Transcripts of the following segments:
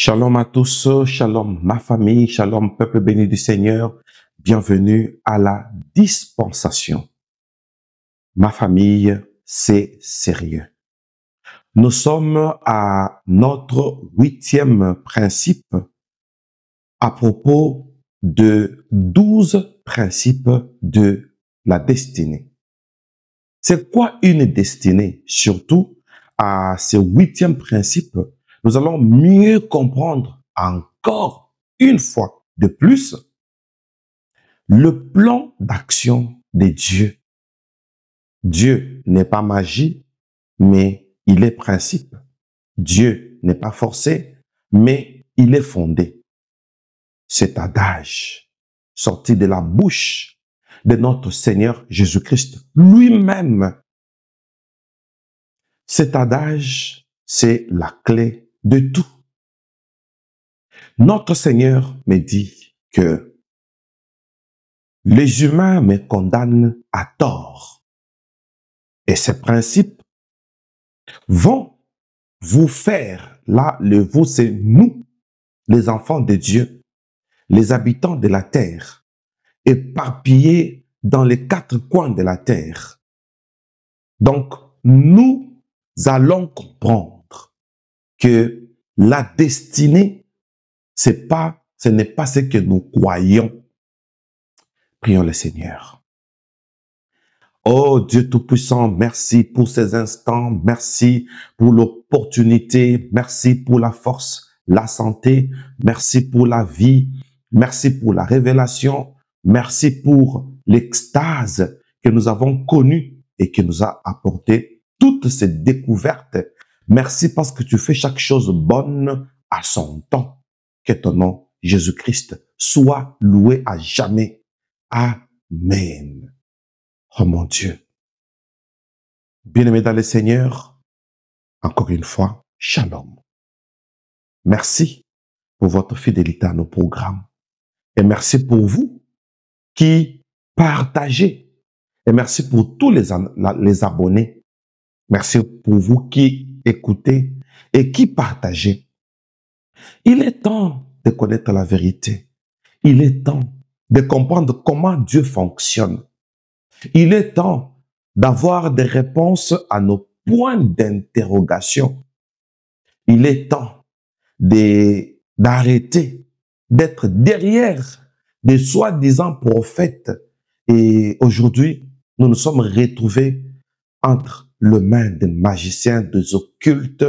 Shalom à tous, shalom ma famille, shalom peuple béni du Seigneur, bienvenue à la dispensation. Ma famille, c'est sérieux. Nous sommes à notre 8e principe à propos de 12 principes de la destinée. C'est quoi une destinée? Surtout à ce 8e principe, nous allons mieux comprendre encore une fois de plus le plan d'action de Dieu. Dieu n'est pas magie, mais il est principe. Dieu n'est pas forcé, mais il est fondé. Cet adage sorti de la bouche de notre Seigneur Jésus-Christ lui-même. Cet adage, c'est la clé de tout. Notre Seigneur me dit que les humains me condamnent à tort. Et ces principes vont vous faire, là, le vous, c'est nous, les enfants de Dieu, les habitants de la terre, éparpillés dans les 4 coins de la terre. Donc, nous allons comprendre que la destinée, ce n'est pas ce que nous croyons. Prions le Seigneur. Oh Dieu Tout-Puissant, merci pour ces instants, merci pour l'opportunité, merci pour la force, la santé, merci pour la vie, merci pour la révélation, merci pour l'extase que nous avons connue et qui nous a apporté toutes ces découvertes. Merci parce que tu fais chaque chose bonne à son temps. Que ton nom, Jésus-Christ, soit loué à jamais. Amen. Oh mon Dieu. Bien-aimés dans le Seigneur, encore une fois, shalom. Merci pour votre fidélité à nos programmes. Et merci pour vous qui partagez. Et merci pour tous les abonnés. Merci pour vous qui écoutez et qui partagez. Il est temps de connaître la vérité. Il est temps de comprendre comment Dieu fonctionne. Il est temps d'avoir des réponses à nos points d'interrogation. Il est temps d'arrêter d'être derrière des soi-disant prophètes. Et aujourd'hui, nous nous sommes retrouvés entre les mains des magiciens, des occultes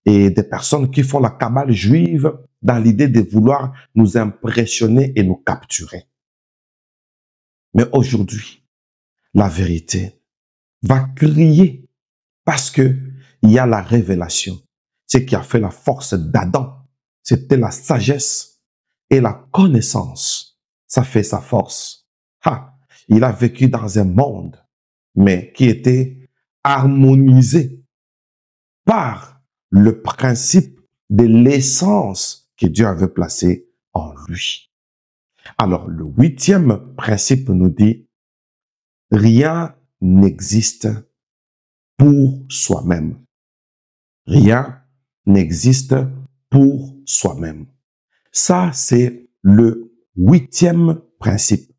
et des personnes qui font la cabale juive dans l'idée de vouloir nous impressionner et nous capturer. Mais aujourd'hui, la vérité va crier parce que il y a la révélation. Ce qui a fait la force d'Adam, c'était la sagesse et la connaissance. Ça fait sa force. Il a vécu dans un monde, mais qui était harmonisé par le principe de l'essence que Dieu avait placée en lui. Alors, le 8e principe nous dit, rien n'existe pour soi-même. Rien n'existe pour soi-même. Ça, c'est le 8e principe.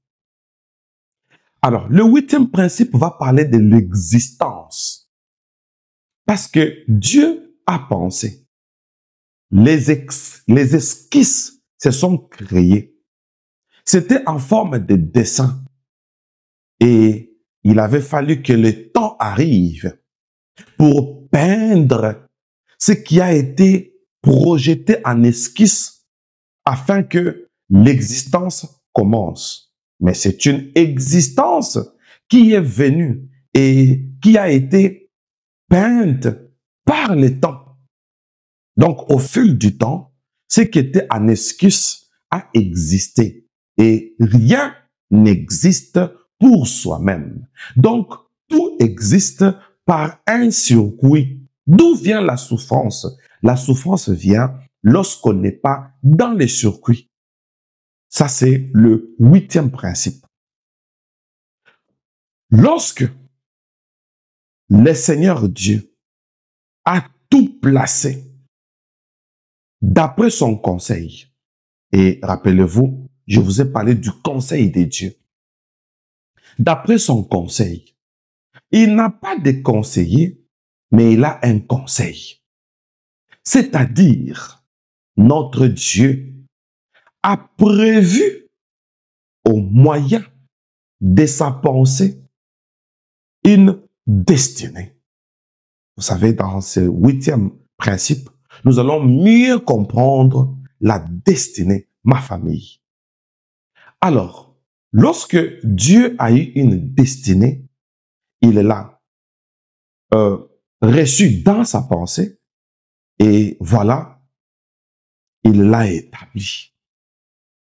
Alors, le 8e principe va parler de l'existence. Parce que Dieu a pensé. Les esquisses se sont créées. C'était en forme de dessin. Et il avait fallu que le temps arrive pour peindre ce qui a été projeté en esquisse afin que l'existence commence. Mais c'est une existence qui est venue et qui a été peinte par le temps. Donc, au fil du temps, ce qui était en esquisse a existé et rien n'existe pour soi-même. Donc, tout existe par un circuit. D'où vient la souffrance? La souffrance vient lorsqu'on n'est pas dans les circuits. Ça, c'est le 8e principe. Lorsque le Seigneur Dieu a tout placé d'après son conseil. Et rappelez-vous, je vous ai parlé du conseil de Dieu. D'après son conseil, il n'a pas de conseiller, mais il a un conseil. C'est-à-dire, notre Dieu a prévu au moyen de sa pensée une destinée. Vous savez, dans ce 8e principe, nous allons mieux comprendre la destinée, ma famille. Alors, lorsque Dieu a eu une destinée, il l'a reçue dans sa pensée et voilà, il l'a établie.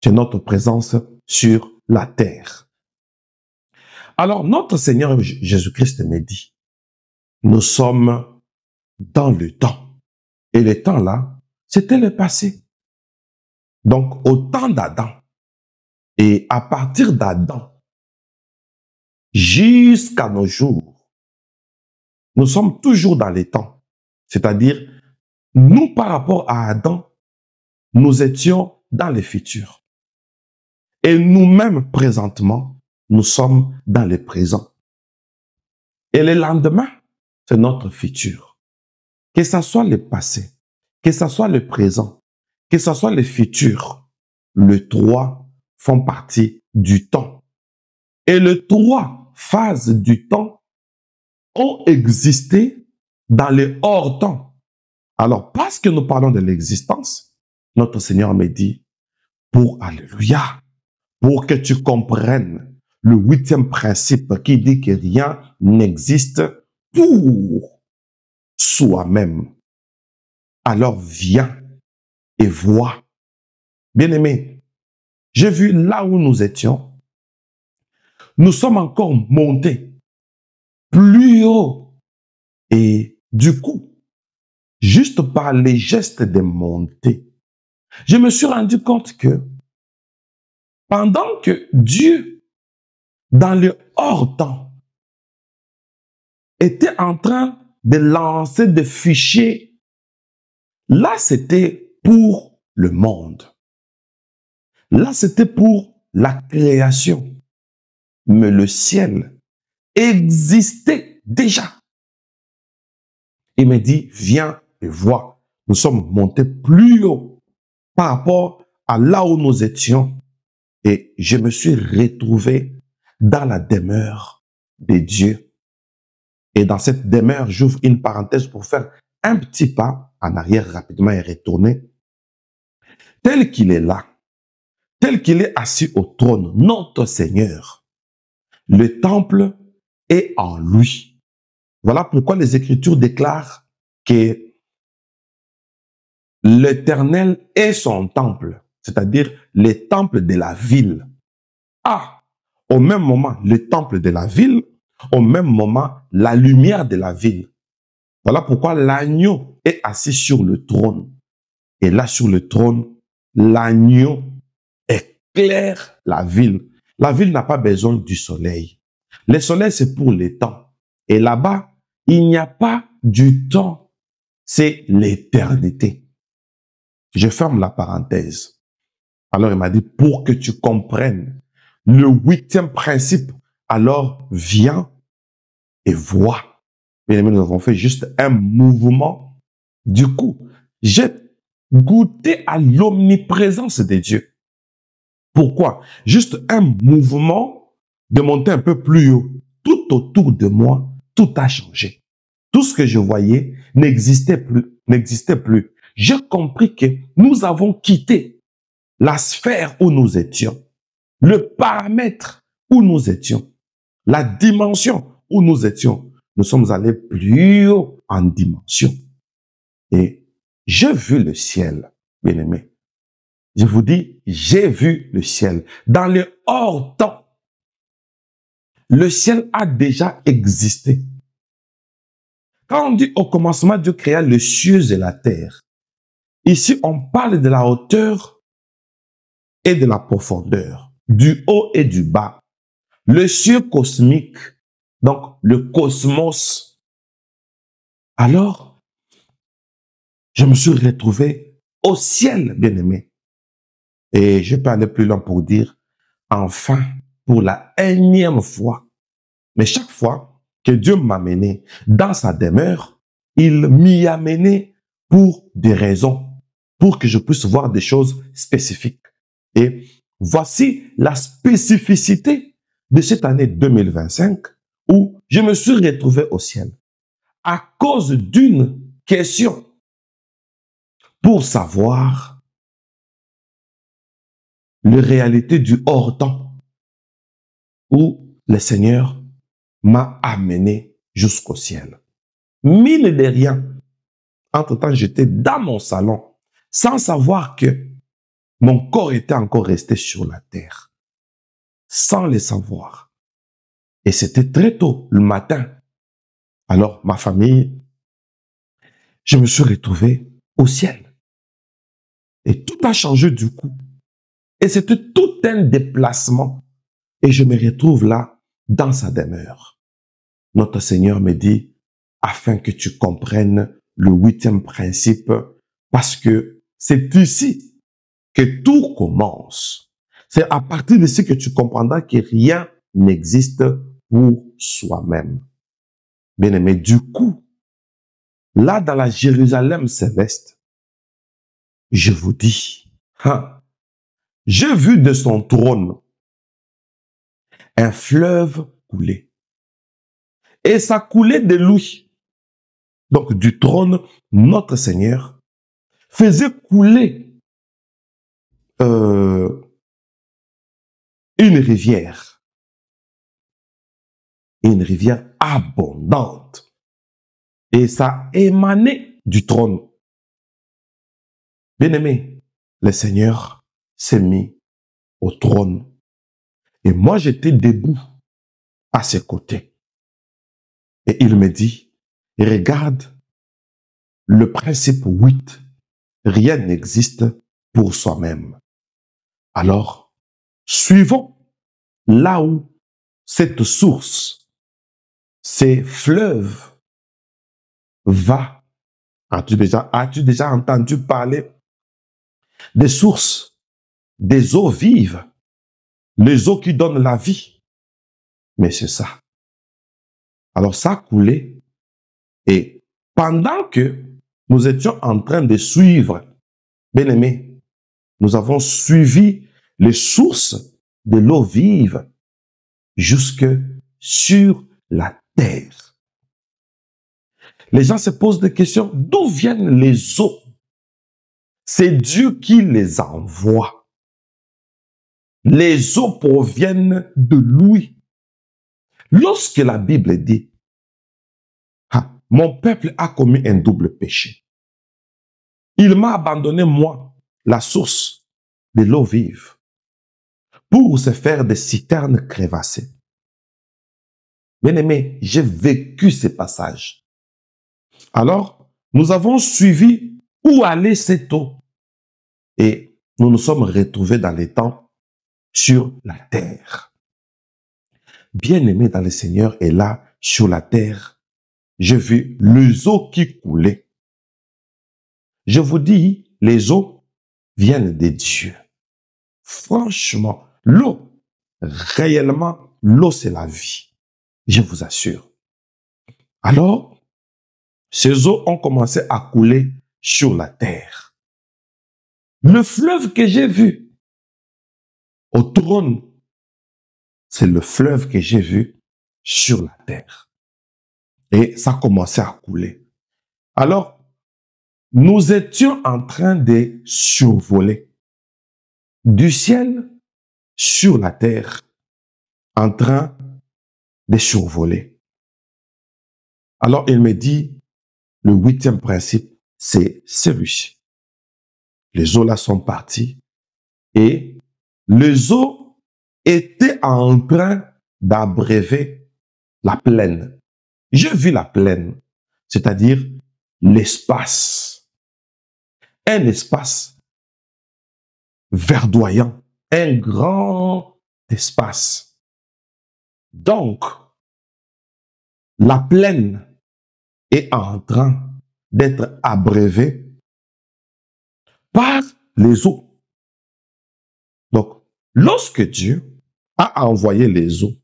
C'est notre présence sur la terre. Alors, notre Seigneur Jésus-Christ me dit, nous sommes dans le temps. Et le temps là, c'était le passé. Donc, au temps d'Adam, et à partir d'Adam, jusqu'à nos jours, nous sommes toujours dans les temps. C'est-à-dire, nous, par rapport à Adam, nous étions dans le futur. Et nous-mêmes, présentement, nous sommes dans le présent. Et le lendemain, c'est notre futur. Que ce soit le passé, que ce soit le présent, que ce soit le futur, les trois font partie du temps. Et les trois phases du temps ont existé dans les hors-temps. Alors, parce que nous parlons de l'existence, notre Seigneur me dit, alléluia, pour que tu comprennes le 8e principe qui dit que rien n'existe pour soi-même. Alors viens et vois. Bien-aimé, j'ai vu là où nous étions. Nous sommes encore montés plus haut. Et du coup, juste par les gestes de montée, je me suis rendu compte que pendant que Dieu, dans le hors-temps, était en train de lancer des fichiers, là c'était pour le monde. Là c'était pour la création. Mais le ciel existait déjà. Il me dit, viens et vois. Nous sommes montés plus haut par rapport à là où nous étions. Et je me suis retrouvé dans la demeure de Dieu. Et dans cette demeure, j'ouvre une parenthèse pour faire un petit pas en arrière rapidement et retourner. Tel qu'il est là, tel qu'il est assis au trône, notre Seigneur, le temple est en lui. Voilà pourquoi les Écritures déclarent que l'Éternel est son temple, c'est-à-dire le temple de la ville. Ah, au même moment, le temple de la ville, au même moment, la lumière de la ville. Voilà pourquoi l'agneau est assis sur le trône. Et là, sur le trône, l'agneau éclaire la ville. La ville n'a pas besoin du soleil. Le soleil, c'est pour les temps. Et là-bas, il n'y a pas du temps. C'est l'éternité. Je ferme la parenthèse. Alors, il m'a dit, pour que tu comprennes le 8e principe, alors viens et vois. Bien aimé, nous avons fait juste un mouvement. Du coup, j'ai goûté à l'omniprésence de Dieu. Pourquoi? Juste un mouvement de monter un peu plus haut. Tout autour de moi, tout a changé. Tout ce que je voyais n'existait plus. J'ai compris que nous avons quitté la sphère où nous étions, le paramètre où nous étions, la dimension où nous étions. Nous sommes allés plus haut en dimension. Et j'ai vu le ciel, bien-aimé. Je vous dis, j'ai vu le ciel. Dans le hors-temps, le ciel a déjà existé. Quand on dit au commencement, Dieu créa les cieux et la terre. Ici, on parle de la hauteur et de la profondeur, du haut et du bas. Le cieux cosmique, donc le cosmos. Alors, je me suis retrouvé au ciel, bien-aimé. Et je peux aller plus loin pour dire, enfin, pour la énième fois. Mais chaque fois que Dieu m'a mené dans sa demeure, il m'y a mené pour des raisons, pour que je puisse voir des choses spécifiques. Et voici la spécificité de cette année 2025 où je me suis retrouvé au ciel à cause d'une question pour savoir la réalité du hors-temps où le Seigneur m'a amené jusqu'au ciel. Mine de rien, entre-temps, j'étais dans mon salon sans savoir que mon corps était encore resté sur la terre, sans le savoir. Et c'était très tôt, le matin. Alors, ma famille, je me suis retrouvé au ciel. Et tout a changé du coup. Et c'était tout un déplacement. Et je me retrouve là, dans sa demeure. Notre Seigneur me dit, afin que tu comprennes le 8e principe, parce que c'est ici que tout commence. C'est à partir de ce que tu comprendras que rien n'existe pour soi-même. Bien-aimé, du coup, là dans la Jérusalem céleste, je vous dis, j'ai vu de son trône un fleuve couler. Et ça coulait de lui. Donc du trône, notre Seigneur faisait couler une rivière abondante. Et ça émanait du trône. Bien-aimé, le Seigneur s'est mis au trône. Et moi, j'étais debout à ses côtés. Et il me dit, regarde le principe 8. Rien n'existe pour soi-même. Alors, suivons là où cette source, ces fleuves, va. As-tu déjà entendu parler des sources, des eaux vives, les eaux qui donnent la vie? Mais c'est ça. Alors ça a coulé et pendant que nous étions en train de suivre, bien aimé, nous avons suivi les sources de l'eau vive jusque sur la terre. Les gens se posent des questions. D'où viennent les eaux? C'est Dieu qui les envoie. Les eaux proviennent de lui. Lorsque la Bible dit, mon peuple a commis un double péché. Il m'a abandonné, moi, la source de l'eau vive, pour se faire des citernes crevassées. Bien-aimé, j'ai vécu ces passages. Alors, nous avons suivi où allait cette eau. Et nous nous sommes retrouvés dans les temps sur la terre. Bien-aimé dans le Seigneur, et là, sur la terre, j'ai vu les eaux qui coulaient. Je vous dis, les eaux viennent de Dieu. Franchement, l'eau, réellement, l'eau c'est la vie. Je vous assure. Alors, ces eaux ont commencé à couler sur la terre. Le fleuve que j'ai vu au trône, c'est le fleuve que j'ai vu sur la terre. Et ça commençait à couler. Alors, nous étions en train de survoler du ciel sur la terre, en train de survoler. Alors, il me dit, le 8e principe, c'est celui-ci. Les eaux là sont parties et les eaux étaient en train d'abreuver la plaine. J'ai vu la plaine, c'est-à-dire l'espace. Un espace verdoyant, un grand espace. Donc, la plaine est en train d'être abreuvée par les eaux. Donc, lorsque Dieu a envoyé les eaux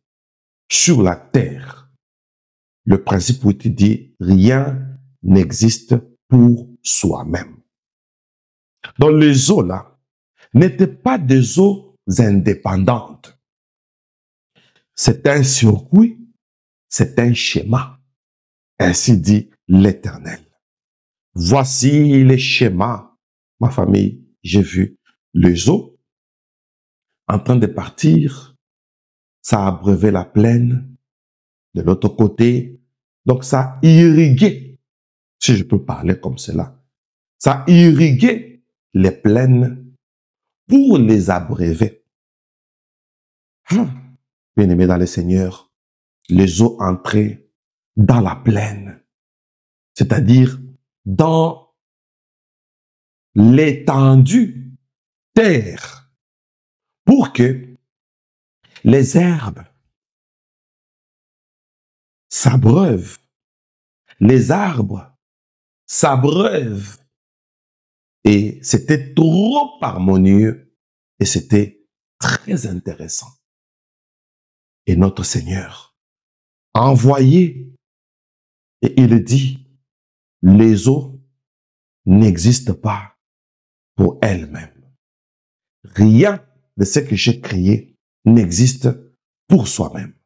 sur la terre, le principe où il dit rien n'existe pour soi-même. Donc, les eaux là n'étaient pas des eaux indépendantes. C'est un circuit, c'est un schéma. Ainsi dit l'Éternel. Voici les schémas. Ma famille, j'ai vu les eaux en train de partir. Ça a abreuvé la plaine. De l'autre côté, donc ça a irrigué, si je peux parler comme cela. Ça a irrigué les plaines pour les abreuver. Bien-aimés dans le Seigneur, les eaux entraient dans la plaine, c'est-à-dire dans l'étendue terre, pour que les herbes s'abreuvent, les arbres s'abreuvent. Et c'était trop harmonieux et c'était très intéressant. Et notre Seigneur a envoyé et il dit, les eaux n'existent pas pour elles-mêmes. Rien de ce que j'ai créé n'existe pour soi-même.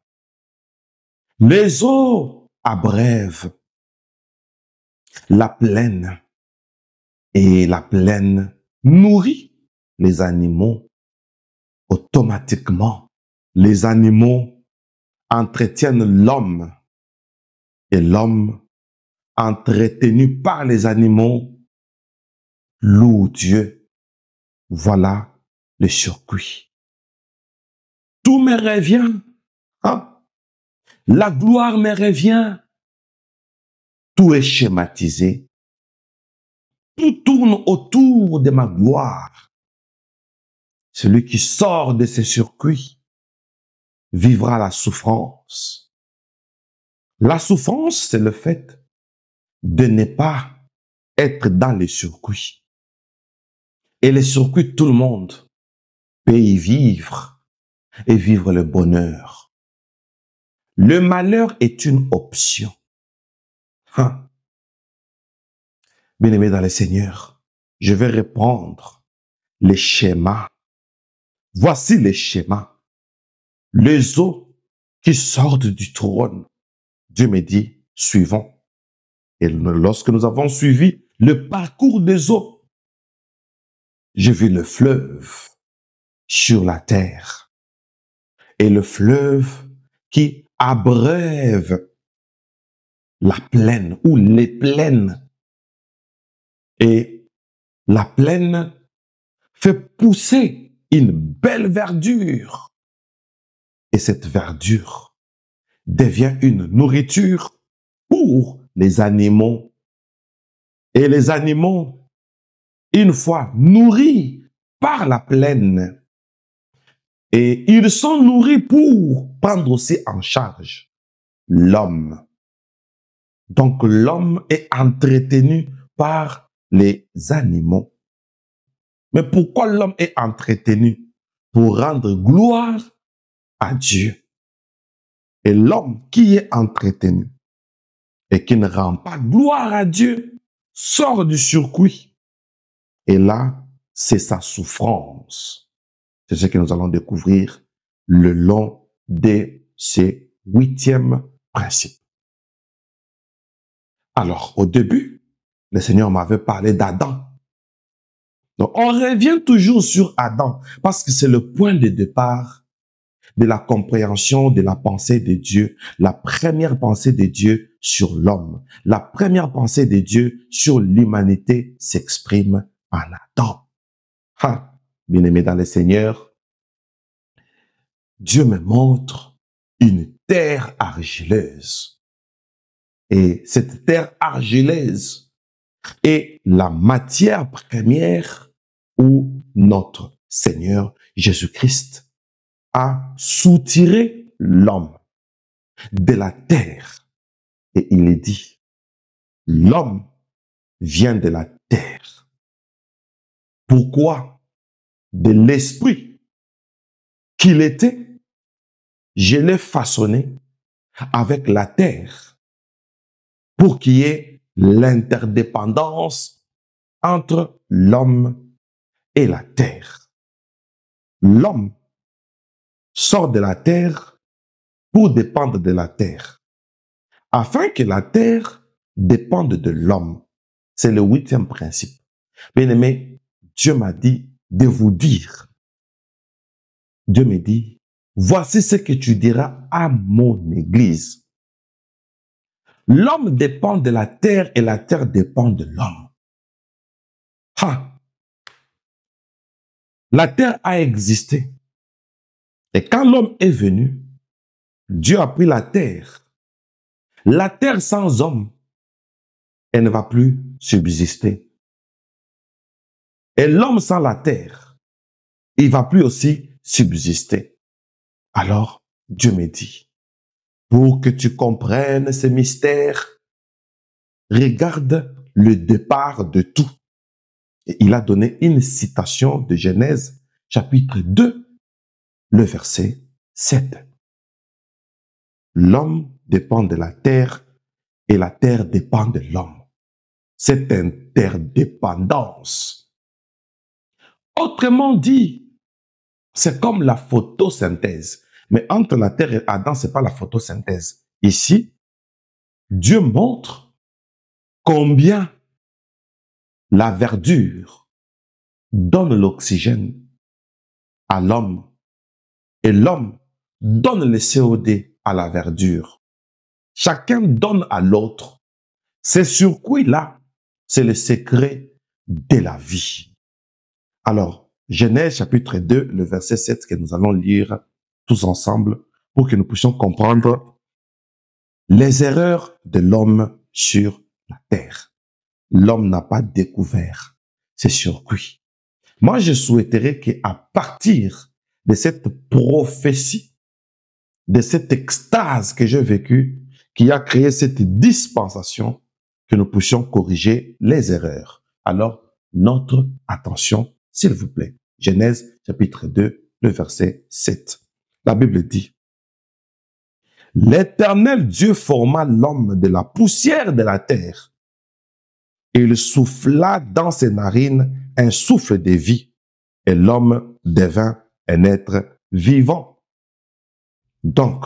Les eaux abreuvent la plaine et la plaine nourrit les animaux automatiquement. Les animaux entretiennent l'homme et l'homme, entretenu par les animaux, loue Dieu. Voilà le circuit. Tout me revient. Hein? La gloire me revient. Tout est schématisé. Tout tourne autour de ma gloire. Celui qui sort de ces circuits vivra la souffrance. La souffrance, c'est le fait de ne pas être dans les circuits. Et les circuits, tout le monde peut y vivre et vivre le bonheur. Le malheur est une option. Hein? Bien-aimé dans le Seigneur, je vais répondre les schémas. Voici les schémas. Les eaux qui sortent du trône. Dieu me dit, suivons. Et lorsque nous avons suivi le parcours des eaux, j'ai vu le fleuve sur la terre. Et le fleuve qui abreuve la plaine ou les plaines. Et la plaine fait pousser une belle verdure. Et cette verdure devient une nourriture pour les animaux. Et les animaux, une fois nourris par la plaine, et ils sont nourris pour prendre aussi en charge l'homme. Donc l'homme est entretenu par les animaux. Mais pourquoi l'homme est entretenu? Pour rendre gloire à Dieu. Et l'homme qui est entretenu et qui ne rend pas gloire à Dieu sort du circuit. Et là, c'est sa souffrance. C'est ce que nous allons découvrir le long de ces 8e principes. Alors, au début, le Seigneur m'avait parlé d'Adam. Donc, on revient toujours sur Adam parce que c'est le point de départ de la compréhension de la pensée de Dieu, la première pensée de Dieu sur l'homme. La première pensée de Dieu sur l'humanité s'exprime en Adam. Ah, bien-aimé dans le Seigneur, Dieu me montre une terre argileuse. Et cette terre argileuse est la matière première où notre Seigneur Jésus-Christ a soutiré l'homme de la terre. Et il est dit, l'homme vient de la terre. Pourquoi? De l'esprit qu'il était, je l'ai façonné avec la terre pour qu'il y ait l'interdépendance entre l'homme et la terre. L'homme sort de la terre pour dépendre de la terre, afin que la terre dépende de l'homme. C'est le 8e principe. Bien-aimé, Dieu m'a dit de vous dire. Dieu me dit, voici ce que tu diras à mon église. L'homme dépend de la terre et la terre dépend de l'homme. Ah! La terre a existé. Et quand l'homme est venu, Dieu a pris la terre. La terre sans homme, elle ne va plus subsister. Et l'homme sans la terre, il ne va plus aussi subsister. Alors, Dieu me dit, pour que tu comprennes ces mystères, regarde le départ de tout. Et il a donné une citation de Genèse, chapitre 2, le verset 7. L'homme dépend de la terre et la terre dépend de l'homme. Cette interdépendance. Autrement dit, c'est comme la photosynthèse. Mais entre la terre et Adam, ce n'est pas la photosynthèse. Ici, Dieu montre combien la verdure donne l'oxygène à l'homme et l'homme donne le CO2 à la verdure. Chacun donne à l'autre. Ces circuits-là, c'est le secret de la vie. Alors, Genèse chapitre 2, le verset 7 que nous allons lire tous ensemble pour que nous puissions comprendre les erreurs de l'homme sur la terre. L'homme n'a pas découvert ces circuits. Moi, je souhaiterais qu'à partir de cette prophétie, de cette extase que j'ai vécue, qui a créé cette dispensation, que nous puissions corriger les erreurs. Alors, notre attention, s'il vous plaît. Genèse chapitre 2, le verset 7. La Bible dit, « L'Éternel Dieu forma l'homme de la poussière de la terre, et il souffla dans ses narines un souffle de vie, et l'homme devint un être vivant. » Donc,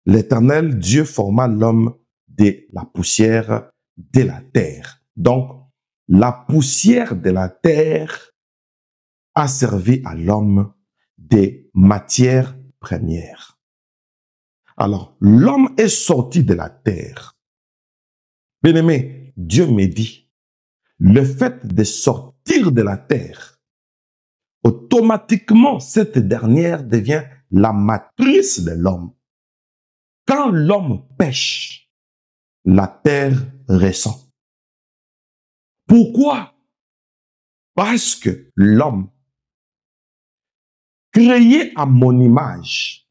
l'Éternel Dieu forma l'homme de la poussière de la terre. Donc, la poussière de la terre a servi à l'homme des matières premières. Alors, l'homme est sorti de la terre. Bien-aimé, Dieu me dit, le fait de sortir de la terre, automatiquement, cette dernière devient la matrice de l'homme. Quand l'homme pêche, la terre ressent. Pourquoi? Parce que l'homme, créé à mon image,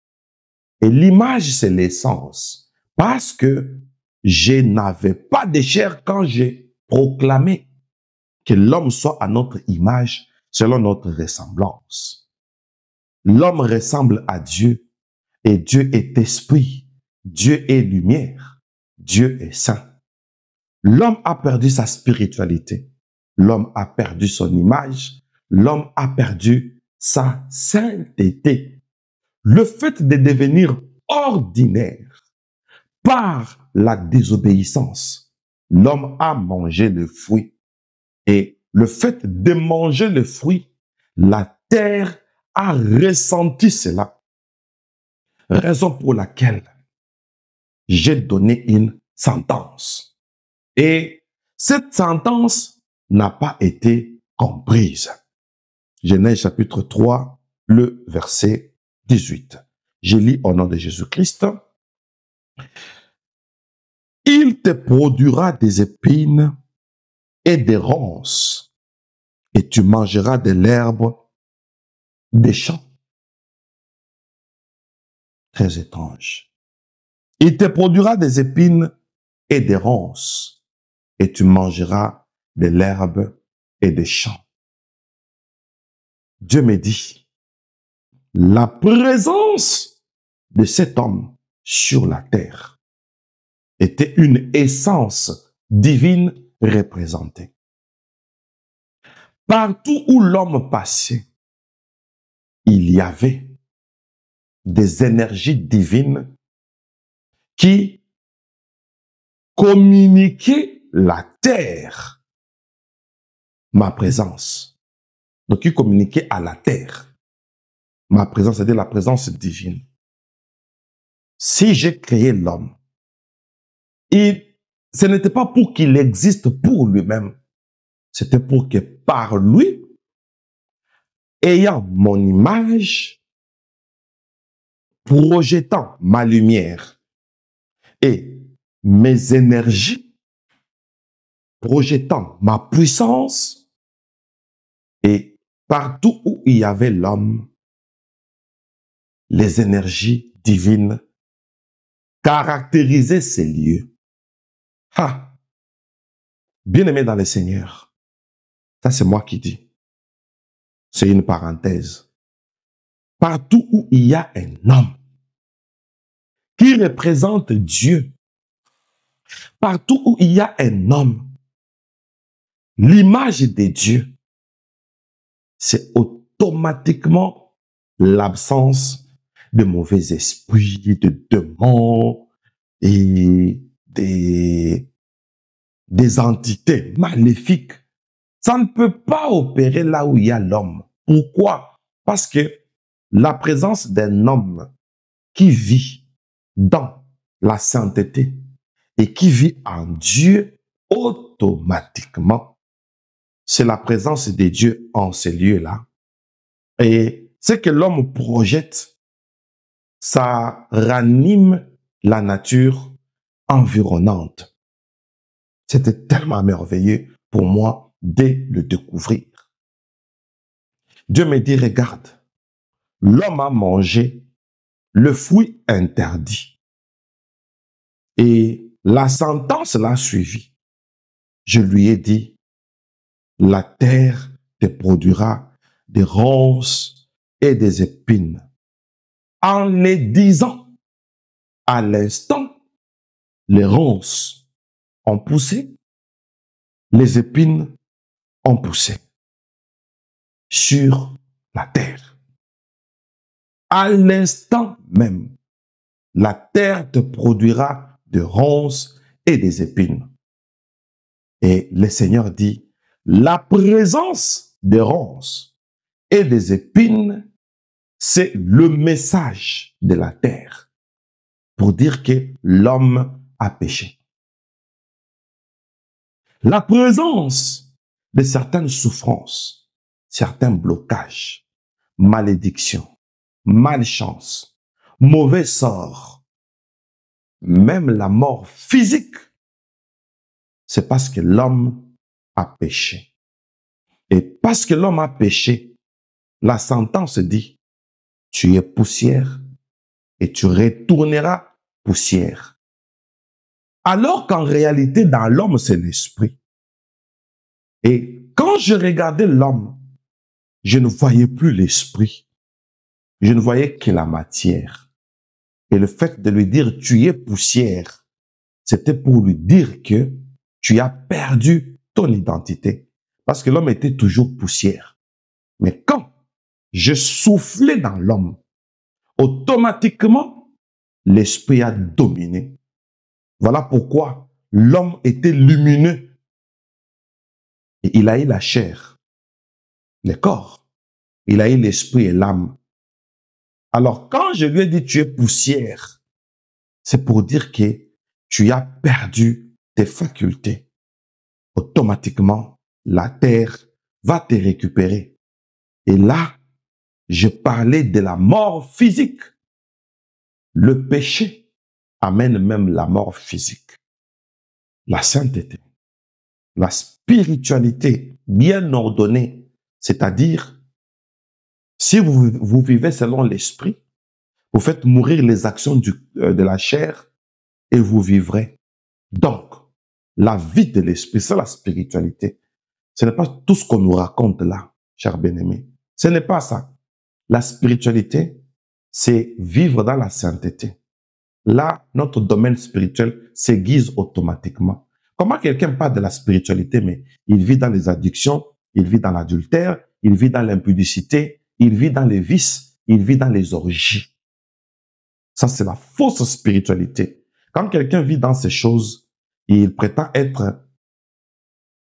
et l'image c'est l'essence, parce que je n'avais pas de chair quand j'ai proclamé que l'homme soit à notre image, selon notre ressemblance. L'homme ressemble à Dieu, et Dieu est esprit, Dieu est lumière, Dieu est saint. L'homme a perdu sa spiritualité, l'homme a perdu son image, l'homme a perdu sa sainteté. Le fait de devenir ordinaire par la désobéissance, l'homme a mangé le fruit. Et le fait de manger le fruit, la terre a ressenti cela. Raison pour laquelle j'ai donné une sentence. Et cette sentence n'a pas été comprise. Genèse chapitre 3, le verset 18. Je lis au nom de Jésus-Christ. Il te produira des épines et des ronces, et tu mangeras de l'herbe des champs. Très étrange. Il te produira des épines et des ronces, et tu mangeras de l'herbe et des champs. Dieu me dit, la présence de cet homme sur la terre était une essence divine représentée. Partout où l'homme passait, il y avait des énergies divines qui communiquaient la terre, ma présence. Donc, qui communiquaient à la terre. Ma présence, c'est-à-dire la présence divine. Si j'ai créé l'homme, ce n'était pas pour qu'il existe pour lui-même, c'était pour que par lui, ayant mon image, projetant ma lumière et mes énergies, projetant ma puissance, et partout où il y avait l'homme, les énergies divines caractérisaient ces lieux. Ah, bien-aimé dans le Seigneur, ça c'est moi qui dis. C'est une parenthèse. Partout où il y a un homme qui représente Dieu, partout où il y a un homme, l'image de Dieu, c'est automatiquement l'absence de mauvais esprits, de démons et des entités maléfiques. Ça ne peut pas opérer là où il y a l'homme. Pourquoi? Parce que la présence d'un homme qui vit dans la sainteté et qui vit en Dieu, automatiquement, c'est la présence de Dieu en ces lieux-là. Et ce que l'homme projette, ça ranime la nature environnante. C'était tellement merveilleux pour moi de le découvrir. Dieu me dit, regarde, l'homme a mangé le fruit interdit. Et la sentence l'a suivi. Je lui ai dit, la terre te produira des ronces et des épines. En les disant, à l'instant, les ronces ont poussé, les épines ont poussé sur la terre. À l'instant même, la terre te produira des ronces et des épines. Et le Seigneur dit, la présence des ronces et des épines, c'est le message de la terre pour dire que l'homme a péché. La présence de certaines souffrances, certains blocages, malédictions, malchance, mauvais sort, même la mort physique, c'est parce que l'homme a péché. Et parce que l'homme a péché, la sentence dit, tu es poussière et tu retourneras poussière. Alors qu'en réalité, dans l'homme, c'est l'esprit. Et quand je regardais l'homme, je ne voyais plus l'esprit. Je ne voyais que la matière. Et le fait de lui dire, tu es poussière, c'était pour lui dire que tu as perdu ton identité. Parce que l'homme était toujours poussière. Mais quand je soufflais dans l'homme, automatiquement, l'esprit a dominé. Voilà pourquoi l'homme était lumineux. Et il a eu la chair, le corps. Il a eu l'esprit et l'âme. Alors, quand je lui ai dit, tu es poussière, c'est pour dire que tu as perdu tes facultés. Automatiquement, la terre va te récupérer. Et là, je parlais de la mort physique. Le péché amène même la mort physique. La sainteté, la spiritualité bien ordonnée, c'est-à-dire, si vous vivez selon l'esprit, vous faites mourir les actions de la chair et vous vivrez. Donc, la vie de l'esprit, c'est la spiritualité. Ce n'est pas tout ce qu'on nous raconte là, chers bien-aimés. Ce n'est pas ça. La spiritualité, c'est vivre dans la sainteté. Là, notre domaine spirituel s'aiguise automatiquement. Comment quelqu'un parle de la spiritualité, mais il vit dans les addictions, il vit dans l'adultère, il vit dans l'impudicité, il vit dans les vices, il vit dans les orgies. Ça, c'est la fausse spiritualité. Quand quelqu'un vit dans ces choses, il prétend être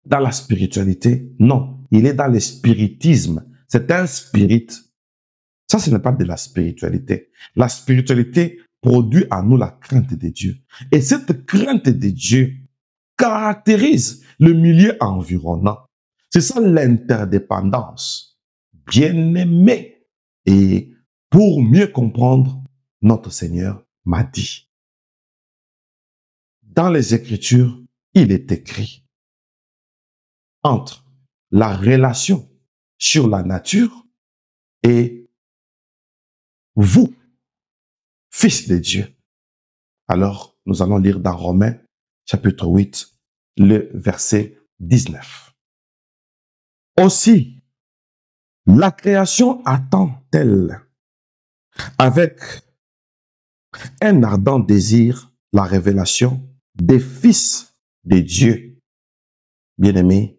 dans la spiritualité. Non, il est dans le spiritisme. C'est un spirit. Ça, ce n'est pas de la spiritualité. La spiritualité produit en nous la crainte de Dieu. Et cette crainte de Dieu caractérise le milieu environnant. C'est ça l'interdépendance. Bien-aimé. Et pour mieux comprendre, notre Seigneur m'a dit, dans les Écritures, il est écrit entre la relation sur la nature et vous, fils de Dieu. Alors, nous allons lire dans Romains, chapitre 8, le verset 19. Aussi, la création attend-elle avec un ardent désir la révélation des fils de Dieu. Bien-aimés,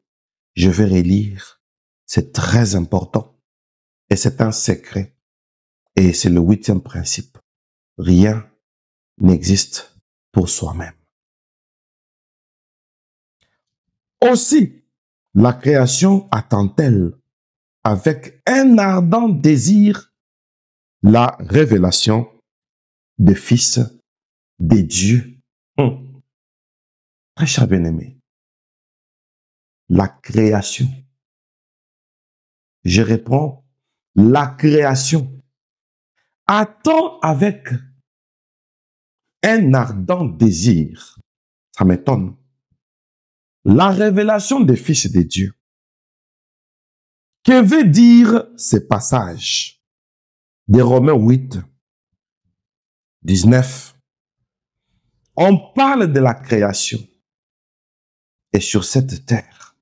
je vais relire. C'est très important. Et c'est un secret. Et c'est le 8e principe. Rien n'existe pour soi-même. Aussi, la création attend-elle avec un ardent désir la révélation des fils de Dieu. Très cher bien-aimé, la création. Je réponds, la création attend avec un ardent désir. Ça m'étonne. La révélation des fils de Dieu. Que veut dire ce passage de Romains 8, 19? On parle de la création. Et sur cette terre,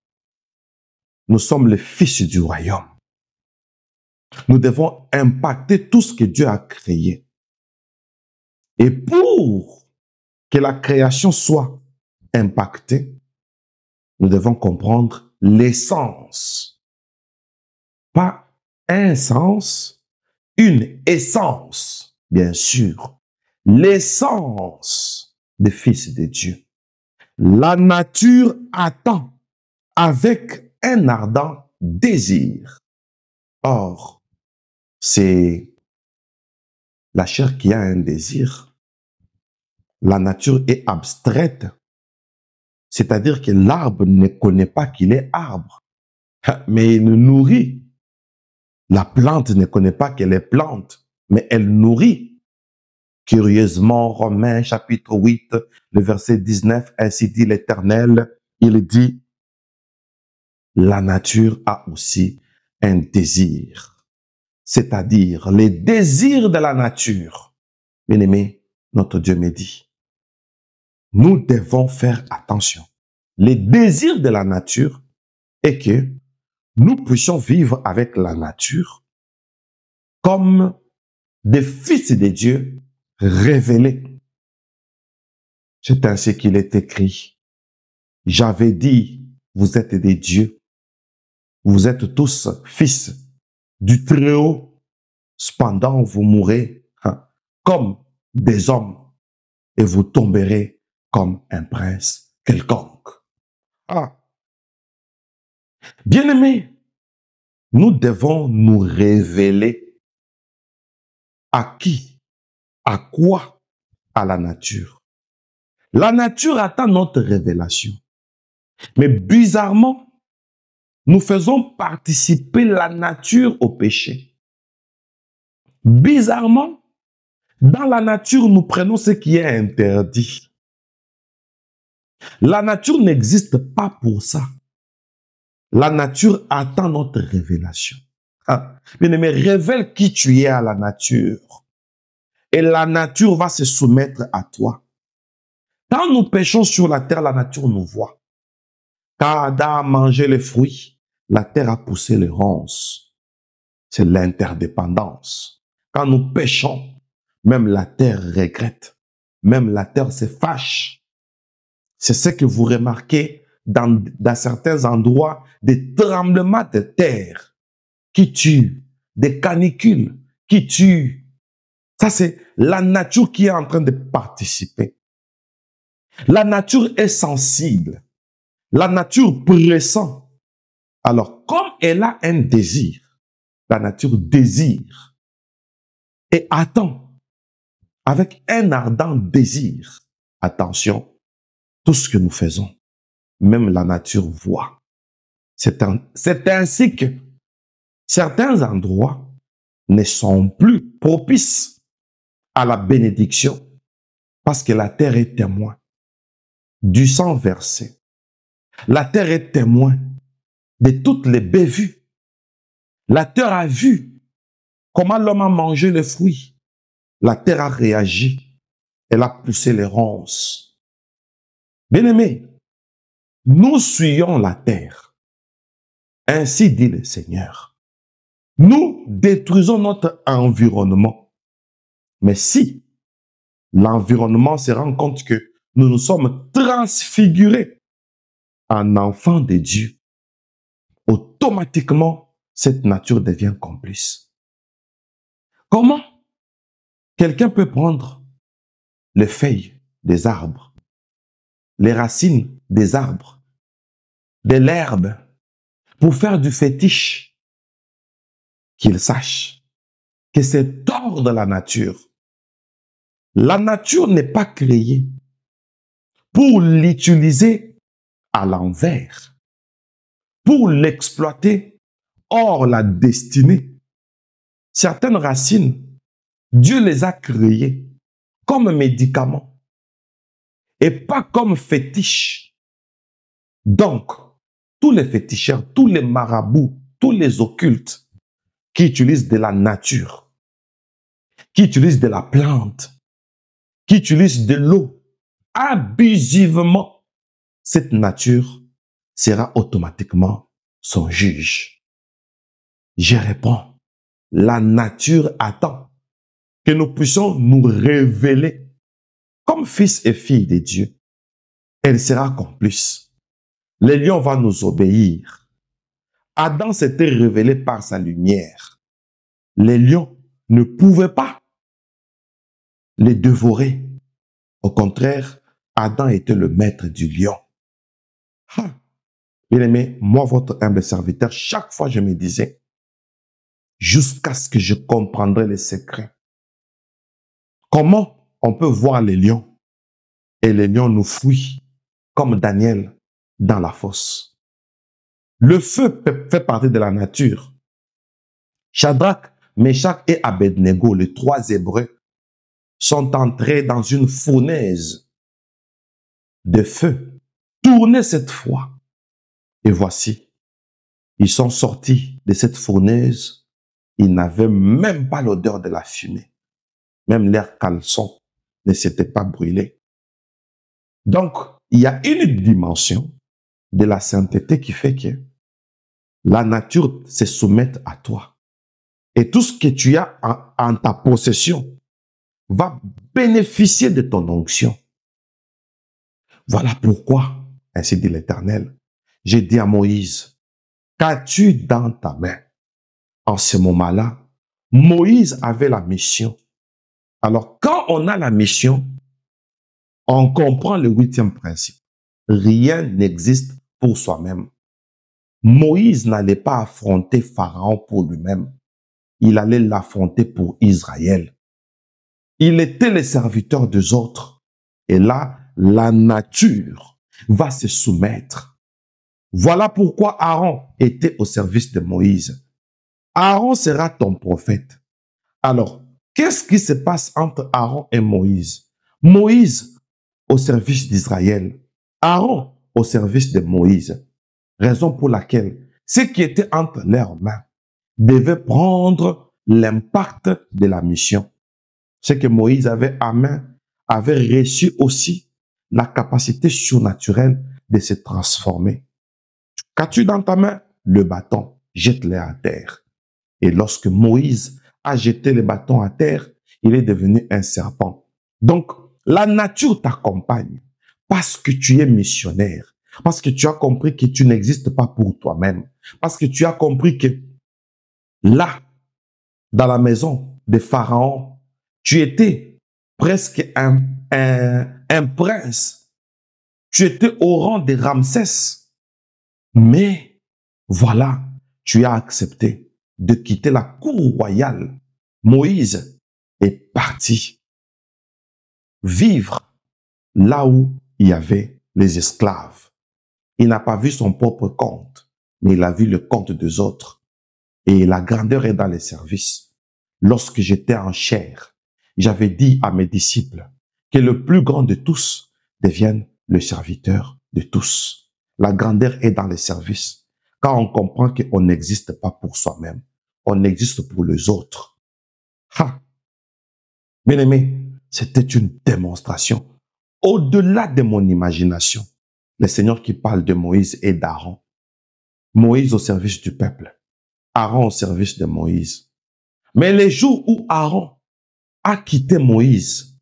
nous sommes les fils du royaume. Nous devons impacter tout ce que Dieu a créé. Et pour que la création soit impactée, nous devons comprendre l'essence. Pas un sens, une essence, bien sûr. L'essence des fils de Dieu. La nature attend avec un ardent désir. Or, c'est la chair qui a un désir. La nature est abstraite. C'est-à-dire que l'arbre ne connaît pas qu'il est arbre, mais il nourrit. La plante ne connaît pas qu'elle est plante, mais elle nourrit. Curieusement, Romains chapitre 8, le verset 19, ainsi dit l'Éternel, il dit, la nature a aussi un désir, c'est-à-dire les désirs de la nature. Bien-aimé, notre Dieu me dit, nous devons faire attention. Les désirs de la nature est que nous puissions vivre avec la nature comme des fils de Dieu révélés. C'est ainsi qu'il est écrit. J'avais dit, vous êtes des dieux. Vous êtes tous fils du Très-Haut. Cependant, vous mourrez comme des hommes et vous tomberez comme un prince quelconque. Bien-aimés, nous devons nous révéler à qui, à quoi, à la nature. La nature attend notre révélation. Mais bizarrement, nous faisons participer la nature au péché. Bizarrement, dans la nature, nous prenons ce qui est interdit. La nature n'existe pas pour ça. La nature attend notre révélation. Bien-aimé, révèle qui tu es à la nature. Et la nature va se soumettre à toi. Quand nous péchons sur la terre, la nature nous voit. Quand Adam a mangé les fruits, la terre a poussé les ronces. c'est l'interdépendance. Quand nous péchons, même la terre regrette, même la terre se fâche. C'est ce que vous remarquez dans certains endroits, des tremblements de terre qui tuent, des canicules qui tuent. Ça, c'est la nature qui est en train de participer. La nature est sensible. La nature pressent. Alors, comme elle a un désir, la nature désire et attend avec un ardent désir. Attention, tout ce que nous faisons, même la nature voit. C'est ainsi que certains endroits ne sont plus propices à la bénédiction parce que la terre est témoin du sang versé. La terre est témoin de toutes les bévues. La terre a vu comment l'homme a mangé les fruits. La terre a réagi. Elle a poussé les ronces. Bien-aimés, nous suivons la terre. Ainsi dit le Seigneur. Nous détruisons notre environnement. Mais si l'environnement se rend compte que nous nous sommes transfigurés en enfants de Dieu, automatiquement, cette nature devient complice. Comment quelqu'un peut prendre les feuilles des arbres, les racines des arbres, de l'herbe, pour faire du fétiche, qu'il sache que c'est hors de la nature. La nature n'est pas créée pour l'utiliser à l'envers, pour l'exploiter hors la destinée. Certaines racines, Dieu les a créées comme médicaments et pas comme fétiches. Donc, tous les féticheurs, tous les marabouts, tous les occultes qui utilisent de la nature, qui utilisent de la plante, qui utilisent de l'eau abusivement, cette nature sera automatiquement son juge. Je réponds, la nature attend que nous puissions nous révéler comme fils et filles de Dieu. Elle sera complice. Le lion va nous obéir. Adam s'était révélé par sa lumière. Les lions ne pouvaient pas les dévorer. Au contraire, Adam était le maître du lion. Bien aimé, moi, votre humble serviteur, chaque fois je me disais, jusqu'à ce que je comprendrai les secrets. Comment on peut voir les lions et les lions nous fuient comme Daniel dans la fosse. Le feu fait partie de la nature. Shadrach, Meshach et Abednego, les trois Hébreux, sont entrés dans une fournaise de feu. Tournez cette fois. Et voici, ils sont sortis de cette fournaise. Ils n'avaient même pas l'odeur de la fumée. Même leur caleçon ne s'était pas brûlé. Donc, il y a une dimension de la sainteté qui fait que la nature se soumette à toi. Et tout ce que tu as en ta possession va bénéficier de ton onction. Voilà pourquoi, ainsi dit l'Éternel, j'ai dit à Moïse, qu'as-tu dans ta main? En ce moment-là, Moïse avait la mission. Alors, quand on a la mission, on comprend le 8e principe. Rien n'existe pour soi-même. Moïse n'allait pas affronter Pharaon pour lui-même. Il allait l'affronter pour Israël. Il était le serviteur des autres. Et là, la nature va se soumettre. Voilà pourquoi Aaron était au service de Moïse. Aaron sera ton prophète. Alors, qu'est-ce qui se passe entre Aaron et Moïse? Moïse au service d'Israël. Aaron au service de Moïse. Raison pour laquelle ce qui était entre leurs mains devait prendre l'impact de la mission. Ce que Moïse avait à main avait reçu aussi la capacité surnaturelle de se transformer. Qu'as-tu dans ta main? Le bâton. Jette-le à terre. Et lorsque Moïse a jeté le bâton à terre, il est devenu un serpent. Donc, la nature t'accompagne parce que tu es missionnaire, parce que tu as compris que tu n'existes pas pour toi-même, parce que tu as compris que là, dans la maison de Pharaon, tu étais presque un prince. Tu étais au rang de Ramsès. Mais voilà, tu as accepté de quitter la cour royale. Moïse est parti vivre là où il y avait les esclaves. Il n'a pas vu son propre compte, mais il a vu le compte des autres. Et la grandeur est dans les services. Lorsque j'étais en chair, j'avais dit à mes disciples que le plus grand de tous devienne le serviteur de tous. La grandeur est dans les services. Quand on comprend qu'on n'existe pas pour soi-même, on existe pour les autres. Ha! Bien aimé, c'était une démonstration. Au-delà de mon imagination, le Seigneur qui parle de Moïse et d'Aaron. Moïse au service du peuple. Aaron au service de Moïse. Mais les jours où Aaron a quitté Moïse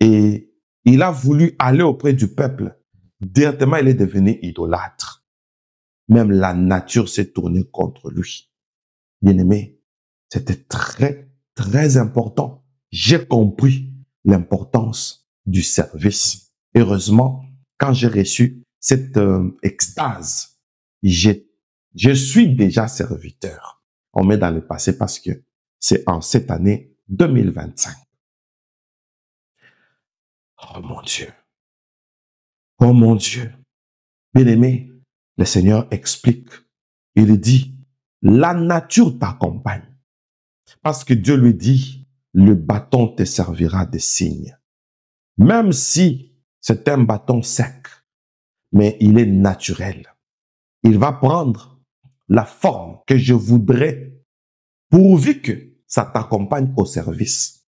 et il a voulu aller auprès du peuple, directement il est devenu idolâtre. Même la nature s'est tournée contre lui. Bien-aimé, c'était très, très important. J'ai compris l'importance du service. Heureusement, quand j'ai reçu cette extase, je suis déjà serviteur. On met dans le passé parce que c'est en cette année 2025. Oh mon Dieu. Oh mon Dieu. Bien-aimé, le Seigneur explique. Il dit, la nature t'accompagne. Parce que Dieu lui dit, le bâton te servira de signe. Même si c'est un bâton sec, mais il est naturel. Il va prendre la forme que je voudrais pourvu que ça t'accompagne au service.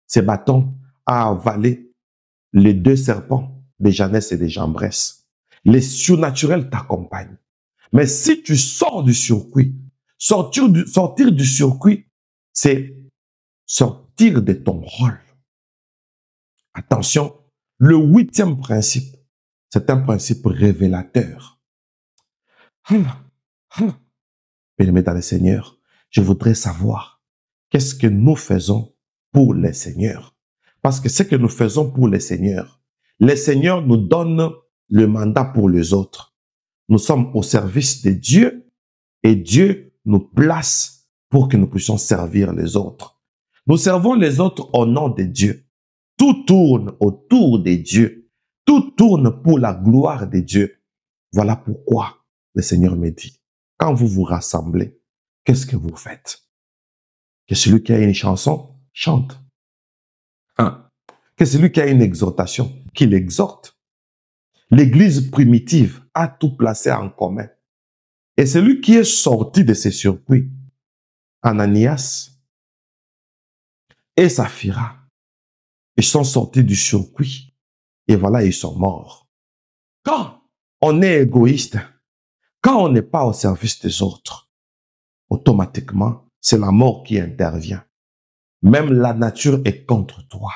Ce bâton a avalé les deux serpents de Janès et de Jambres. Les surnaturels t'accompagnent. Mais si tu sors du circuit, sortir du circuit, c'est sortir de ton rôle. Attention, le 8e principe, c'est un principe révélateur. Bien-aimés dans le Seigneur, je voudrais savoir qu'est-ce que nous faisons pour le Seigneur. Parce que ce que nous faisons pour le Seigneur nous donne le mandat pour les autres. Nous sommes au service de Dieu et Dieu nous place pour que nous puissions servir les autres. Nous servons les autres au nom de Dieu. Tout tourne autour de Dieu. Tout tourne pour la gloire de Dieu. Voilà pourquoi le Seigneur me dit, quand vous vous rassemblez, qu'est-ce que vous faites? Que celui qui a une chanson chante. Que celui qui a une exhortation, qu'il exhorte. L'Église primitive a tout placé en commun. Et celui qui est sorti de ces circuits, Ananias et Saphira, ils sont sortis du circuit. Et voilà, ils sont morts. Quand on est égoïste, quand on n'est pas au service des autres, automatiquement, c'est la mort qui intervient. Même la nature est contre toi.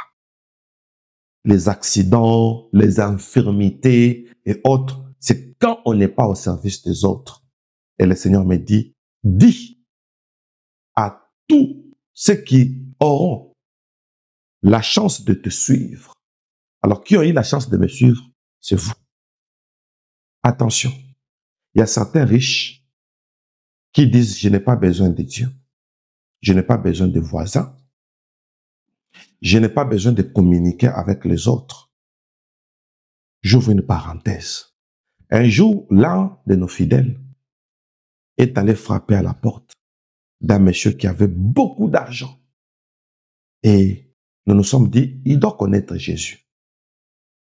Les accidents, les infirmités et autres, c'est quand on n'est pas au service des autres. Et le Seigneur me dit, dis à tous ceux qui auront la chance de te suivre. Alors, qui ont eu la chance de me suivre? C'est vous. Attention, il y a certains riches qui disent, je n'ai pas besoin de Dieu. Je n'ai pas besoin de voisins. Je n'ai pas besoin de communiquer avec les autres. J'ouvre une parenthèse. Un jour, l'un de nos fidèles est allé frapper à la porte d'un monsieur qui avait beaucoup d'argent. Et nous nous sommes dit, il doit connaître Jésus.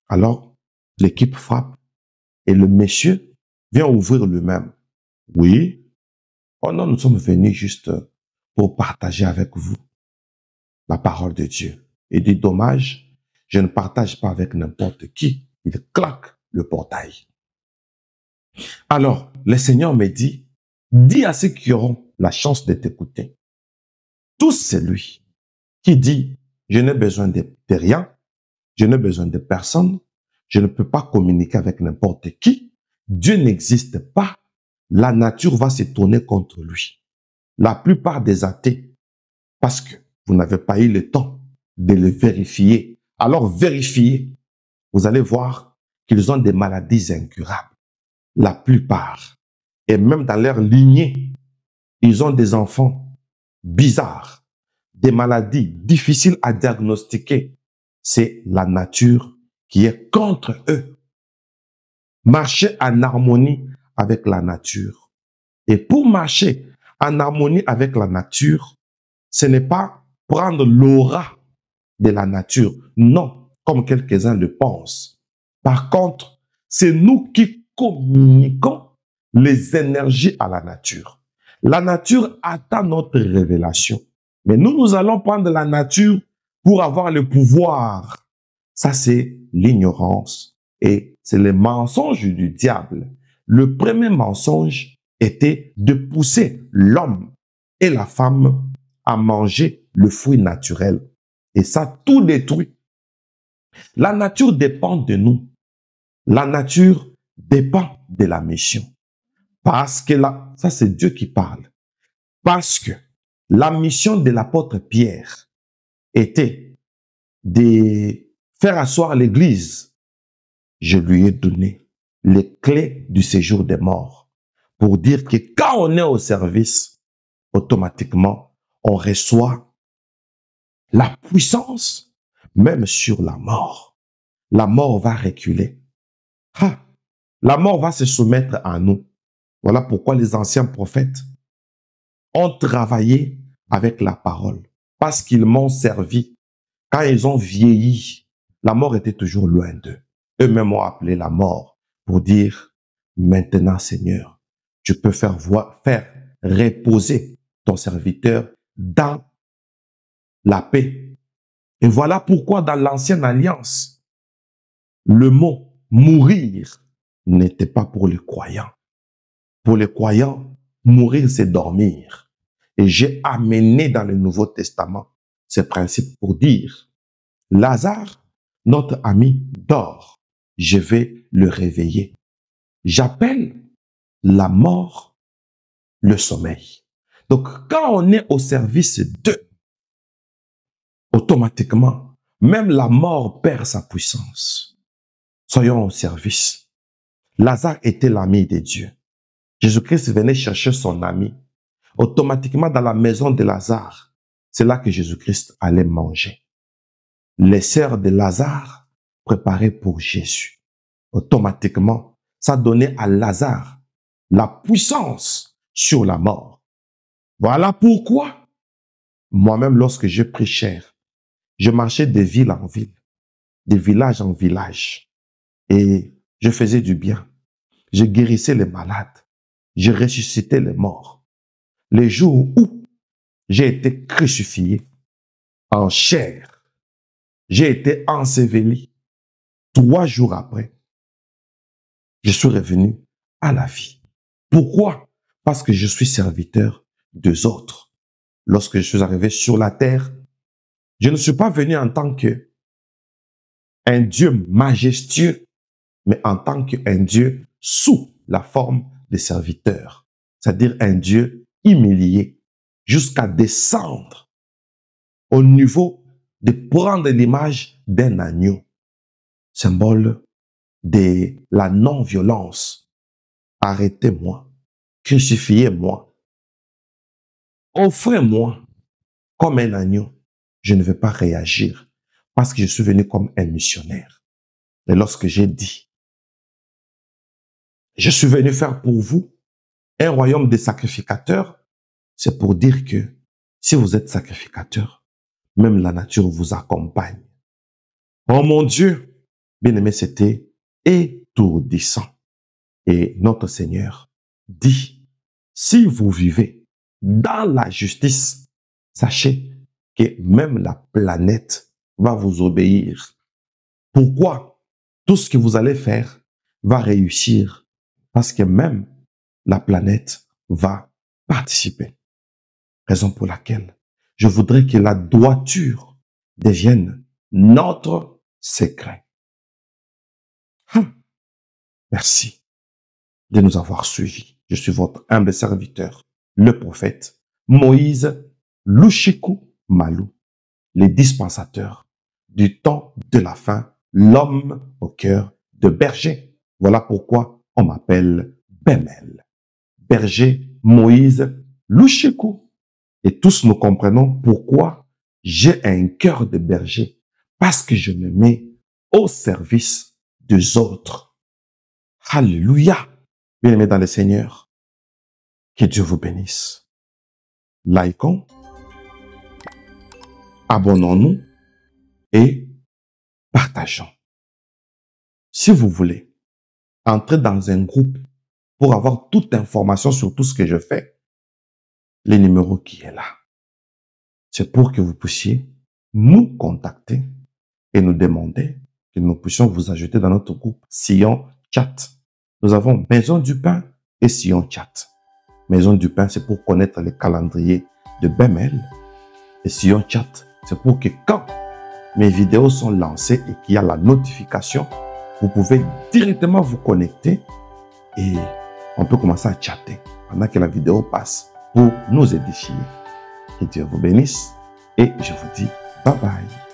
Alors, l'équipe frappe et le monsieur vient ouvrir lui-même. Oui. Oh non, nous sommes venus juste pour partager avec vous la parole de Dieu. Il dit, dommage, je ne partage pas avec n'importe qui. Il claque le portail. Alors, le Seigneur me dit, dis à ceux qui auront la chance de t'écouter, Tout celui qui dit, je n'ai besoin de rien, je n'ai besoin de personne, je ne peux pas communiquer avec n'importe qui, Dieu n'existe pas, la nature va se tourner contre lui. La plupart des athées, parce que vous n'avez pas eu le temps de le vérifier, alors vérifiez, vous allez voir qu'ils ont des maladies incurables. La plupart, et même dans leur lignée, ils ont des enfants bizarres, des maladies difficiles à diagnostiquer. C'est la nature qui est contre eux. Marchez en harmonie avec la nature. Et pour marcher en harmonie avec la nature, ce n'est pas prendre l'aura de la nature. Non, comme quelques-uns le pensent. Par contre, c'est nous qui communiquons les énergies à la nature. La nature attend notre révélation. Mais nous allons prendre la nature pour avoir le pouvoir. Ça, c'est l'ignorance et c'est le mensonge du diable. Le premier mensonge était de pousser l'homme et la femme à manger le fruit naturel. Et ça, tout détruit. La nature dépend de nous. La nature dépend de la mission. Parce que là, ça c'est Dieu qui parle. Parce que la mission de l'apôtre Pierre était de faire asseoir l'Église. Je lui ai donné les clés du séjour des morts pour dire que quand on est au service, automatiquement, on reçoit la puissance même sur la mort. La mort va reculer. Ah, la mort va se soumettre à nous. Voilà pourquoi les anciens prophètes ont travaillé avec la parole. Parce qu'ils m'ont servi. Quand ils ont vieilli, la mort était toujours loin d'eux. Eux-mêmes ont appelé la mort pour dire, maintenant Seigneur, tu peux faire reposer ton serviteur dans la paix. Et voilà pourquoi dans l'ancienne alliance, le mot mourir n'était pas pour les croyants. Pour les croyants, mourir, c'est dormir. Et j'ai amené dans le Nouveau Testament ce principe pour dire, Lazare, notre ami, dort. Je vais le réveiller. J'appelle la mort le sommeil. Donc, quand on est au service d'eux, automatiquement, même la mort perd sa puissance. Soyons au service. Lazare était l'ami de Dieu. Jésus-Christ venait chercher son ami. Automatiquement, dans la maison de Lazare, c'est là que Jésus-Christ allait manger. Les sœurs de Lazare préparaient pour Jésus. Automatiquement, ça donnait à Lazare la puissance sur la mort. Voilà pourquoi, moi-même, lorsque je pris cher, je marchais de ville en ville, de village en village, et je faisais du bien. Je guérissais les malades. Je ressuscitais les morts. Les jours où j'ai été crucifié en chair, j'ai été enseveli. 3 jours après, je suis revenu à la vie. Pourquoi? Parce que je suis serviteur des autres. Lorsque je suis arrivé sur la terre, je ne suis pas venu en tant que un Dieu majestueux, mais en tant qu'un Dieu sous la forme de serviteur. C'est-à-dire un Dieu humilié jusqu'à descendre au niveau de prendre l'image d'un agneau, symbole de la non-violence. Arrêtez-moi, crucifiez-moi, offrez-moi comme un agneau. Je ne vais pas réagir parce que je suis venu comme un missionnaire. Et lorsque j'ai dit, je suis venu faire pour vous un royaume de sacrificateurs, c'est pour dire que si vous êtes sacrificateur, même la nature vous accompagne. Oh mon Dieu, bien-aimé, c'était étourdissant. Et notre Seigneur dit, si vous vivez dans la justice, sachez que même la planète va vous obéir. Pourquoi? Tout ce que vous allez faire va réussir parce que même la planète va participer. Raison pour laquelle Je voudrais que la droiture devienne notre secret. Merci de nous avoir suivis. Je suis votre humble serviteur, le prophète Moïse Lushiku Malou, le dispensateur du temps de la fin, l'homme au cœur de berger. Voilà pourquoi on m'appelle Bemel. Berger Moïse Lushiku. Et tous nous comprenons pourquoi j'ai un cœur de berger. Parce que je me mets au service des autres. Alléluia. Bien-aimés dans le Seigneur, que Dieu vous bénisse. Likons, abonnons-nous et partageons. Si vous voulez entrer dans un groupe pour avoir toute information sur tout ce que je fais, le numéro qui est là, c'est pour que vous puissiez nous contacter et nous demander que nous puissions vous ajouter dans notre groupe Sion Chat. Nous avons Maison du Pain et Sion Chat. Maison du Pain, c'est pour connaître le calendrier de Bemel. Et Sion Chat, c'est pour que quand mes vidéos sont lancées et qu'il y a la notification, vous pouvez directement vous connecter et on peut commencer à chatter pendant que la vidéo passe pour nous édifier. Que Dieu vous bénisse et je vous dis bye bye.